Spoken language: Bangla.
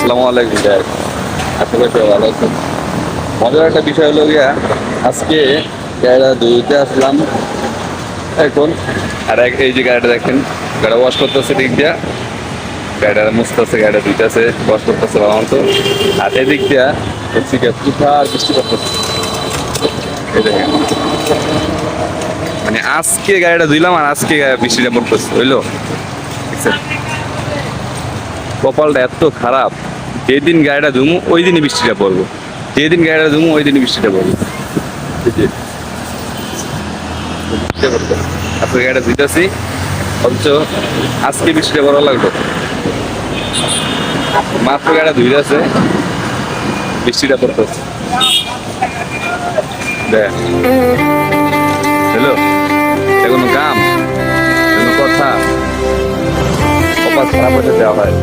আসসালামু আলাইকুম গাইস, আশা করি সবাই ভালো আছেন। মজার একটা বিষয় হলো গিয়া, আজকে গাড়িটা ধুইতে আসলাম এখন। এই যে গাড়িটা দেখেন, গাড়ি ওয়াশ করতেছে দিক দিয়া, গাড়িটা মুছতেছে, গাড়িটা ধুইতেছে, ওয়াশ করতেছে ভালো মতো। আর এদিক দিয়া হচ্ছে গিয়ে তুষার বৃষ্টি পড়তেছে, এই দেখেন। মানে আজকে গাড়িটা ধুইলাম আর আজকে বৃষ্টিটা পড়তেছে, বুঝলো? দেখছেন? কপালটা এত খারাপ, যেদিন গাড়িটা ধুমু ওই দিনই বৃষ্টিটা পড়বো, যেদিন গাড়িটা ধুমু ওই দিনই বৃষ্টিটা পড়বো। এই যে বৃষ্টিটা পড়তেছে, আজকে গাড়িটা ধুইতেছি, অথচ আজকে বৃষ্টিটা পড়া লাগলো। মাত্র গাড়িটা ধুইতেছে, বৃষ্টিটা পড়তেছে। দেখ, হ্যালো, এটা কোনো কাম, কোনো কথা? কপাল খারাপ হতে দেওয়া হয়?